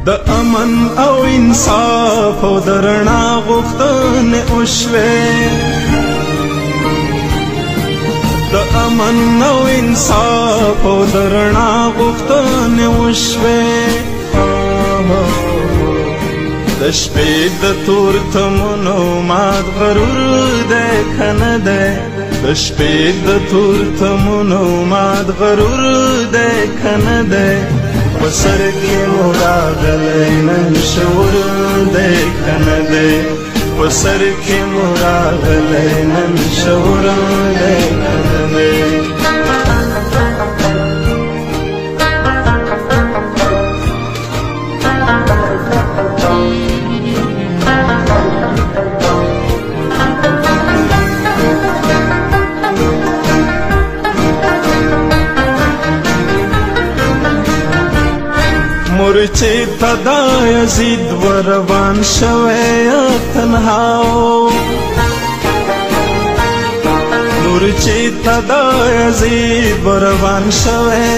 د امن او انصاف او د رڼا غوښتنې وشوې، د امن او انصاف او د رڼا غوښتنې وشوې. د شپې د تور تمونو مات غرور دی که نه دی، د شپې د تور تمونو مات غرور دی که نه دی، په سر کې مو راغلی نن شعور دی که نه دی، په سر کې مو راغلی نن شعور دی که نه دی. مورچې ته دا یزید وروان شوی تنهاو، مورچې ته دا یزید وروان شوی